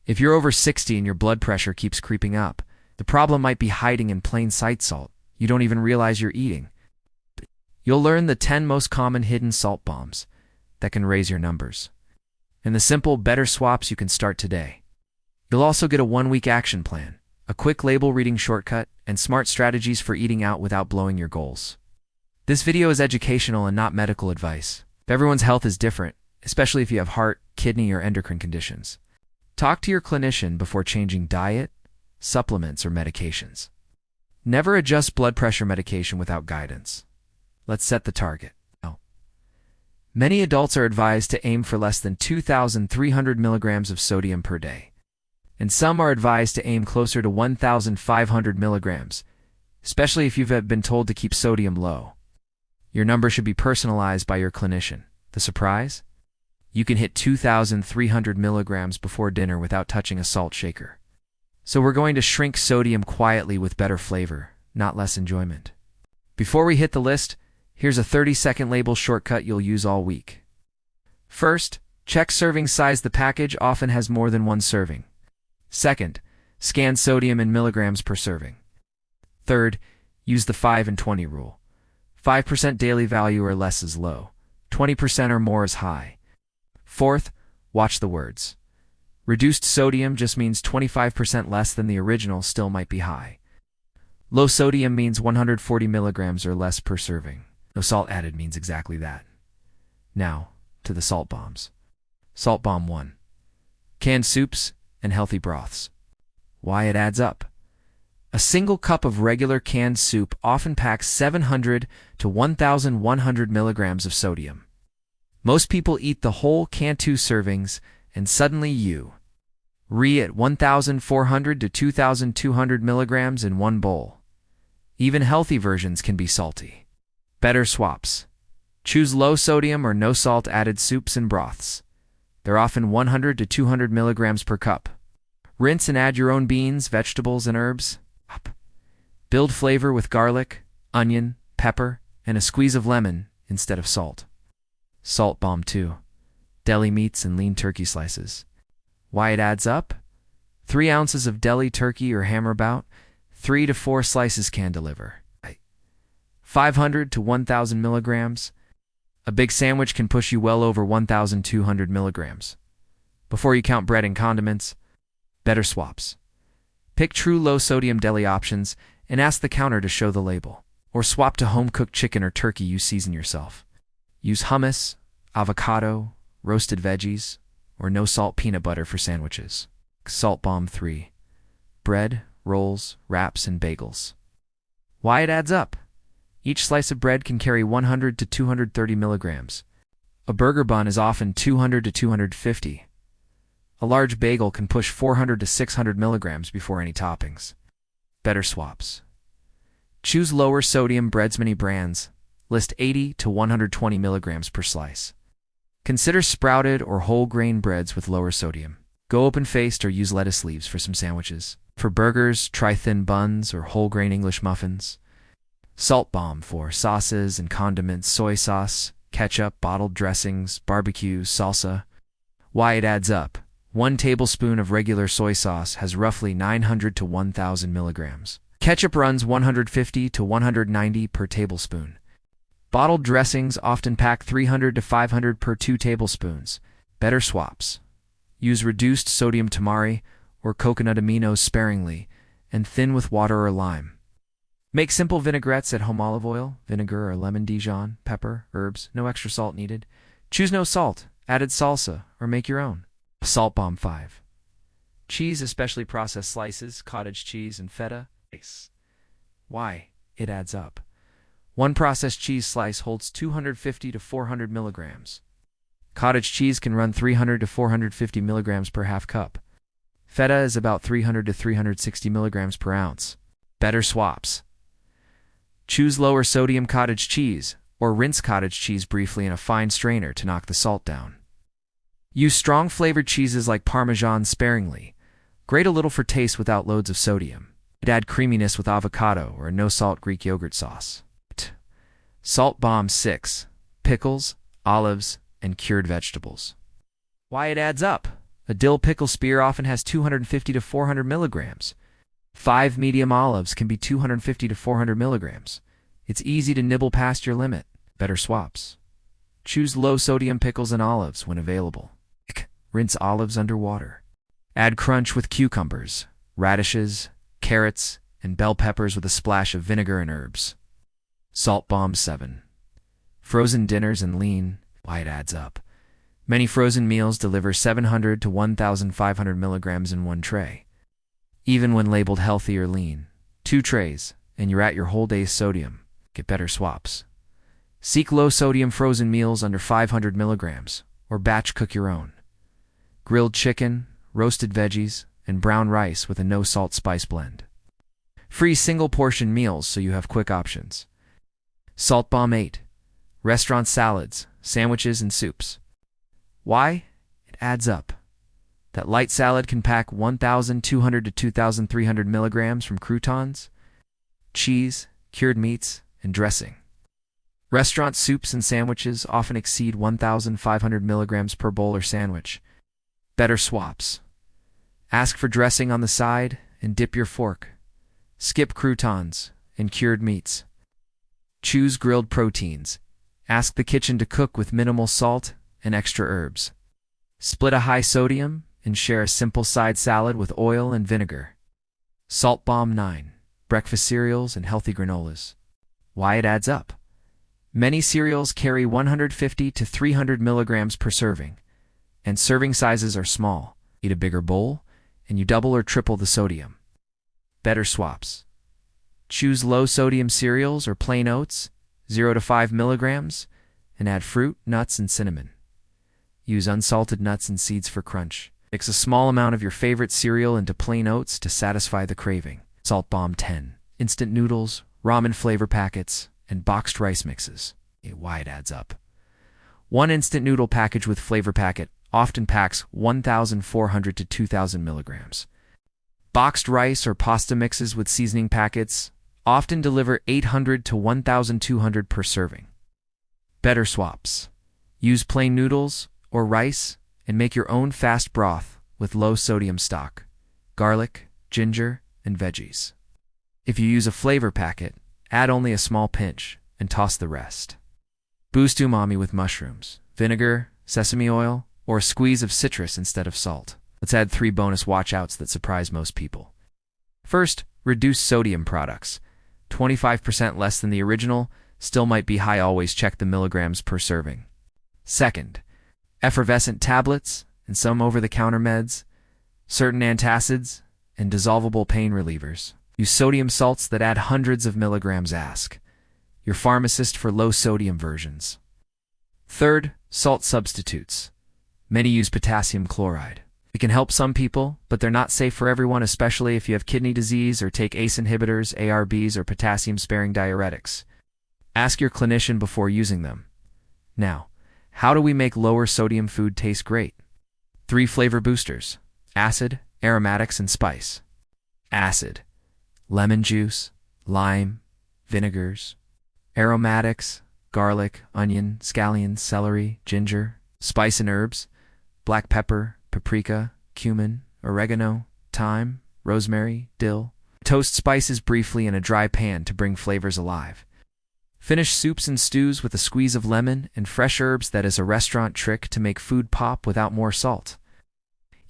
If you're over 60 and your blood pressure keeps creeping up, the problem might be hiding in plain sight salt you don't even realize you're eating. You'll learn the 10 most common hidden salt bombs that can raise your numbers, and the simple, better swaps you can start today. You'll also get a 1-week action plan, a quick label reading shortcut, and smart strategies for eating out without blowing your goals. This video is educational and not medical advice. Everyone's health is different, especially if you have heart, kidney, or endocrine conditions. Talk to your clinician before changing diet, supplements, or medications. Never adjust blood pressure medication without guidance. Let's set the target. Many adults are advised to aim for less than 2,300 milligrams of sodium per day, and some are advised to aim closer to 1,500 milligrams, especially if you've been told to keep sodium low. Your number should be personalized by your clinician. The surprise? You can hit 2,300 milligrams before dinner without touching a salt shaker. So we're going to shrink sodium quietly with better flavor, not less enjoyment. Before we hit the list, here's a 30-second label shortcut you'll use all week. First, check serving size. The package often has more than one serving. Second, scan sodium in milligrams per serving. Third, use the 5 and 20 rule. 5% daily value or less is low. 20% or more is high. Fourth, watch the words. Reduced sodium just means 25% less than the original, still might be high. Low sodium means 140 milligrams or less per serving. No salt added means exactly that. Now, to the salt bombs. Salt bomb 1. Canned soups and healthy broths. Why it adds up. A single cup of regular canned soup often packs 700 to 1,100 milligrams of sodium. Most people eat the whole can, 2 servings, and suddenly you at 1,400 to 2,200 milligrams in one bowl. Even healthy versions can be salty. Better swaps. Choose low sodium or no salt added soups and broths. They're often 100 to 200 milligrams per cup. Rinse and add your own beans, vegetables, and herbs. Build flavor with garlic, onion, pepper, and a squeeze of lemon instead of salt. Salt bomb 2. Deli meats and lean turkey slices. Why it adds up? 3 ounces of deli turkey or hammerbout, 3 to 4 slices can deliver. 500 to 1,000 milligrams. A big sandwich can push you well over 1,200 milligrams. Before you count bread and condiments, better swaps. Pick true low-sodium deli options and ask the counter to show the label. Or swap to home-cooked chicken or turkey you season yourself. Use hummus, avocado, roasted veggies, or no-salt peanut butter for sandwiches. Salt bomb 3. Bread, rolls, wraps, and bagels. Why it adds up. Each slice of bread can carry 100 to 230 milligrams. A burger bun is often 200 to 250. A large bagel can push 400 to 600 milligrams before any toppings. Better swaps. Choose lower sodium breads. Many brands list 80 to 120 milligrams per slice. Consider sprouted or whole grain breads with lower sodium. Go open-faced or use lettuce leaves for some sandwiches. For burgers, try thin buns or whole grain English muffins. Salt bomb 4. Sauces and condiments. Soy sauce, ketchup, bottled dressings, barbecue, salsa. Why it adds up. 1 tablespoon of regular soy sauce has roughly 900 to 1,000 milligrams. Ketchup runs 150 to 190 per tablespoon. Bottled dressings often pack 300 to 500 per 2 tablespoons. Better swaps. Use reduced sodium tamari or coconut aminos sparingly and thin with water or lime. Make simple vinaigrettes at home. Olive oil, vinegar, or lemon Dijon, pepper, herbs, no extra salt needed. Choose no salt, added salsa, or make your own. Salt bomb 5. Cheese, especially processed slices, cottage cheese, and feta. Why it adds up. 1 processed cheese slice holds 250 to 400 milligrams. Cottage cheese can run 300 to 450 milligrams per half cup. Feta is about 300 to 360 milligrams per ounce. Better swaps. Choose lower sodium cottage cheese, or rinse cottage cheese briefly in a fine strainer to knock the salt down. Use strong flavored cheeses like Parmesan sparingly. Grate a little for taste without loads of sodium. Add creaminess with avocado or a no-salt Greek yogurt sauce. Salt bomb 6. Pickles, olives, and cured vegetables. Why it adds up. A dill pickle spear often has 250 to 400 milligrams. 5 medium olives can be 250 to 400 milligrams. It's easy to nibble past your limit. Better swaps. Choose low-sodium pickles and olives when available. Rinse olives under water. Add crunch with cucumbers, radishes, carrots, and bell peppers with a splash of vinegar and herbs. Salt Bomb 7. Frozen dinners and lean, why it adds up. Many frozen meals deliver 700 to 1,500 milligrams in one tray. Even when labeled healthy or lean, 2 trays, and you're at your whole day's sodium. Get better swaps. Seek low-sodium frozen meals under 500 milligrams, or batch cook your own. Grilled chicken, roasted veggies, and brown rice with a no-salt spice blend. Free single-portion meals so you have quick options. Salt Bomb 8. Restaurant salads, sandwiches, and soups. Why? It adds up. That light salad can pack 1,200 to 2,300 milligrams from croutons, cheese, cured meats, and dressing. Restaurant soups and sandwiches often exceed 1,500 milligrams per bowl or sandwich. Better swaps. Ask for dressing on the side and dip your fork. Skip croutons and cured meats. Choose grilled proteins. Ask the kitchen to cook with minimal salt and extra herbs. Split a high sodium and share a simple side salad with oil and vinegar. Salt Bomb 9. Breakfast cereals and healthy granolas. Why it adds up. Many cereals carry 150 to 300 milligrams per serving, and serving sizes are small. Eat a bigger bowl, and you double or triple the sodium. Better swaps. Choose low-sodium cereals or plain oats, 0 to 5 milligrams, and add fruit, nuts, and cinnamon. Use unsalted nuts and seeds for crunch. Mix a small amount of your favorite cereal into plain oats to satisfy the craving. Salt Bomb 10. Instant noodles, ramen flavor packets, and boxed rice mixes. Why it adds up. One instant noodle package with flavor packet often packs 1,400 to 2,000 milligrams. Boxed rice or pasta mixes with seasoning packets often deliver 800 to 1,200 per serving. Better swaps. Use plain noodles or rice and make your own fast broth with low-sodium stock, garlic, ginger, and veggies. If you use a flavor packet, add only a small pinch and toss the rest. Boost umami with mushrooms, vinegar, sesame oil, or a squeeze of citrus instead of salt. Let's add 3 bonus watch-outs that surprise most people. First, reduce sodium products. 25% less than the original, still might be high. Always check the milligrams per serving. Second, effervescent tablets and some over-the-counter meds, certain antacids, and dissolvable pain relievers. Use sodium salts that add hundreds of milligrams. Ask your pharmacist for low-sodium versions. Third, salt substitutes. Many use potassium chloride. It can help some people, but they're not safe for everyone, especially if you have kidney disease or take ACE inhibitors, ARBs, or potassium-sparing diuretics. Ask your clinician before using them. Now, how do we make lower sodium food taste great? 3 flavor boosters: acid, aromatics, and spice. Acid: lemon juice, lime, vinegars. Aromatics: garlic, onion, scallions, celery, ginger. Spice and herbs: black pepper, paprika, cumin, oregano, thyme, rosemary, dill. Toast spices briefly in a dry pan to bring flavors alive. Finish soups and stews with a squeeze of lemon and fresh herbs. That is a restaurant trick to make food pop without more salt.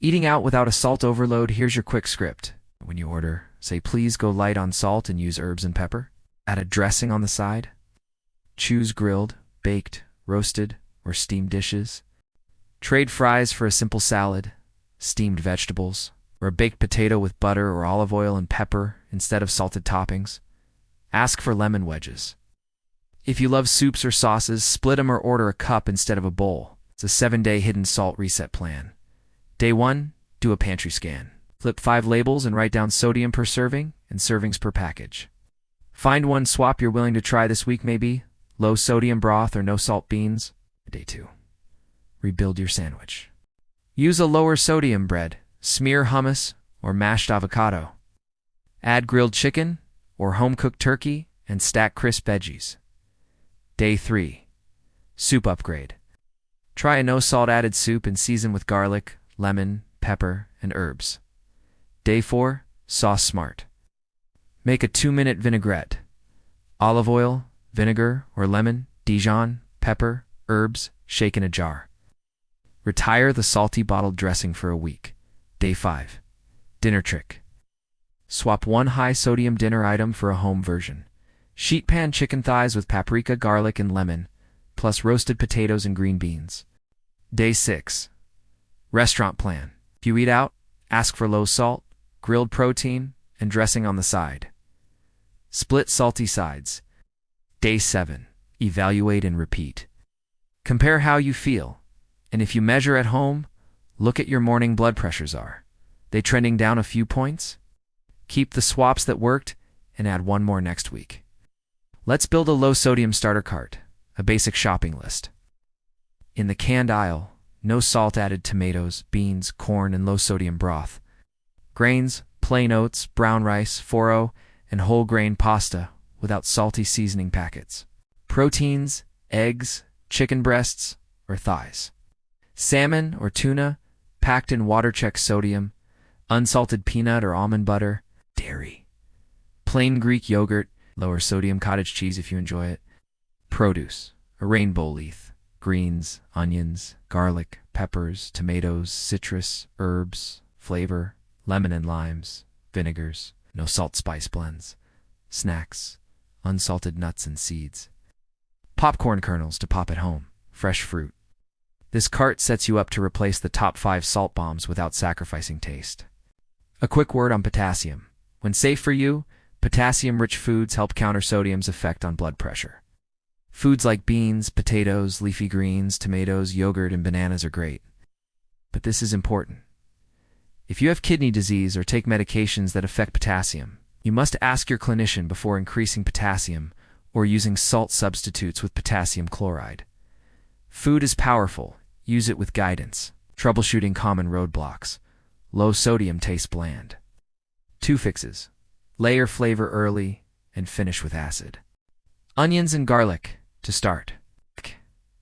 Eating out without a salt overload. Here's your quick script. When you order, say please go light on salt and use herbs and pepper. Add a dressing on the side. Choose grilled, baked, roasted, or steamed dishes. Trade fries for a simple salad, steamed vegetables, or a baked potato with butter or olive oil and pepper instead of salted toppings. Ask for lemon wedges. If you love soups or sauces, split them or order a cup instead of a bowl. It's a 7-day hidden salt reset plan. Day 1, do a pantry scan. Flip 5 labels and write down sodium per serving and servings per package. Find one swap you're willing to try this week, maybe low sodium broth or no salt beans. Day 2, rebuild your sandwich. Use a lower sodium bread, smear hummus or mashed avocado. Add grilled chicken or home-cooked turkey and stack crisp veggies. Day 3, soup upgrade. Try a no-salt added soup and season with garlic, lemon, pepper, and herbs. Day 4, sauce smart. Make a 2-minute vinaigrette. Olive oil, vinegar or lemon, Dijon, pepper, herbs, shake in a jar. Retire the salty bottled dressing for a week. Day 5. Dinner trick. Swap one high-sodium dinner item for a home version. Sheet pan chicken thighs with paprika, garlic, and lemon, plus roasted potatoes and green beans. Day 6. Restaurant plan. If you eat out, ask for low salt, grilled protein, and dressing on the side. Split salty sides. Day 7. Evaluate and repeat. Compare how you feel, and if you measure at home, look at your morning blood pressures. Are they trending down a few points? Keep the swaps that worked and add one more next week. Let's build a low-sodium starter cart, a basic shopping list. In the canned aisle, no salt-added tomatoes, beans, corn, and low-sodium broth. Grains, plain oats, brown rice, foro, and whole grain pasta without salty seasoning packets. Proteins, eggs, chicken breasts, or thighs. Salmon or tuna, packed in water-check sodium, unsalted peanut or almond butter, dairy. Plain Greek yogurt, lower sodium cottage cheese if you enjoy it. Produce, a rainbow leaf, greens, onions, garlic, peppers, tomatoes, citrus, herbs, flavor, lemon and limes, vinegars, no salt spice blends. Snacks, unsalted nuts and seeds. Popcorn kernels to pop at home, fresh fruit. This cart sets you up to replace the top 5 salt bombs without sacrificing taste. A quick word on potassium. When safe for you, potassium-rich foods help counter sodium's effect on blood pressure. Foods like beans, potatoes, leafy greens, tomatoes, yogurt, and bananas are great. But this is important. If you have kidney disease or take medications that affect potassium, you must ask your clinician before increasing potassium or using salt substitutes with potassium chloride. Food is powerful. Use it with guidance. Troubleshooting common roadblocks. Low sodium tastes bland. 2 fixes. Layer flavor early and finish with acid. Onions and garlic to start.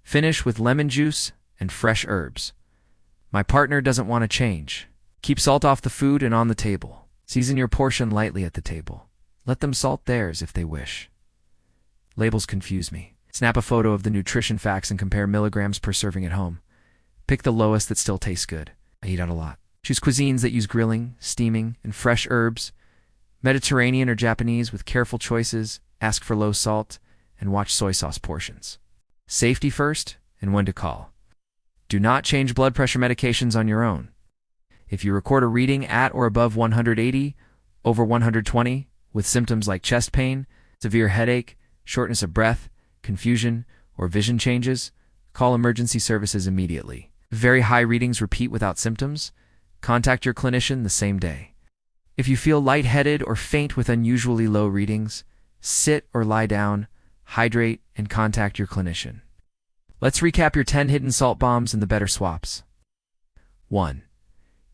Finish with lemon juice and fresh herbs. My partner doesn't want to change. Keep salt off the food and on the table. Season your portion lightly at the table. Let them salt theirs if they wish. Labels confuse me. Snap a photo of the nutrition facts and compare milligrams per serving at home. Pick the lowest that still tastes good. I eat out a lot. Choose cuisines that use grilling, steaming, and fresh herbs. Mediterranean or Japanese with careful choices. Ask for low salt and watch soy sauce portions. Safety first and when to call. Do not change blood pressure medications on your own. If you record a reading at or above 180, over 120, with symptoms like chest pain, severe headache, shortness of breath, confusion, or vision changes, call emergency services immediately. Very high readings repeat without symptoms, contact your clinician the same day. If you feel lightheaded or faint with unusually low readings, sit or lie down, hydrate, and contact your clinician. Let's recap your 10 hidden salt bombs and the better swaps. 1.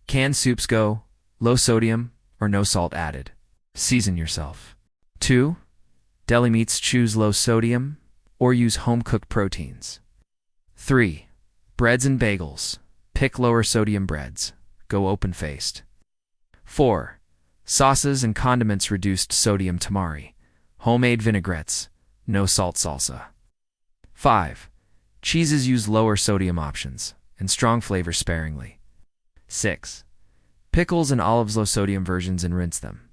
Canned soups go low sodium or no salt added. Season yourself. 2. Deli meats choose low sodium or use home-cooked proteins. 3. Breads and bagels. Pick lower sodium breads. Go open-faced. 4. Sauces and condiments reduced sodium tamari. Homemade vinaigrettes. No salt salsa. 5. Cheeses use lower sodium options and strong flavors sparingly. 6. Pickles and olives low sodium versions and rinse them.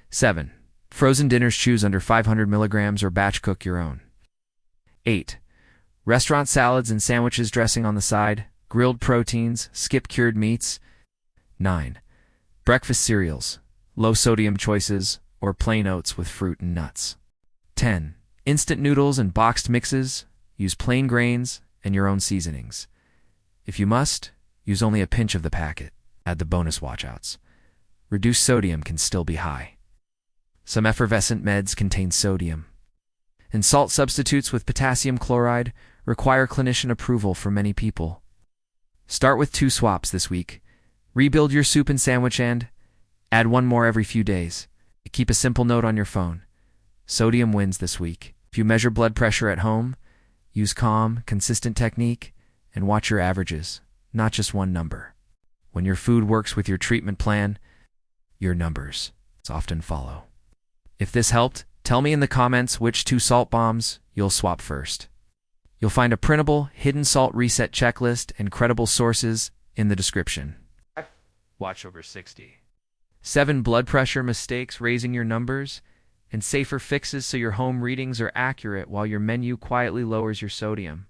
7. Frozen dinners choose under 500 milligrams or batch cook your own. 8. Restaurant salads and sandwiches dressing on the side, grilled proteins, skip cured meats. 9. Breakfast cereals, low sodium choices, or plain oats with fruit and nuts. 10. Instant noodles and boxed mixes, use plain grains and your own seasonings. If you must, use only a pinch of the packet. Add the bonus watchouts. Reduced sodium can still be high. Some effervescent meds contain sodium. And salt substitutes with potassium chloride require clinician approval for many people. Start with 2 swaps this week. Rebuild your soup and sandwich and add one more every few days. Keep a simple note on your phone. Sodium wins this week. If you measure blood pressure at home, use calm, consistent technique and watch your averages, not just one number. When your food works with your treatment plan, your numbers often follow. If this helped, tell me in the comments which 2 salt bombs you'll swap first. You'll find a printable, hidden salt reset checklist and credible sources in the description. Watch over 60. 7 blood pressure mistakes raising your numbers, and safer fixes so your home readings are accurate while your menu quietly lowers your sodium.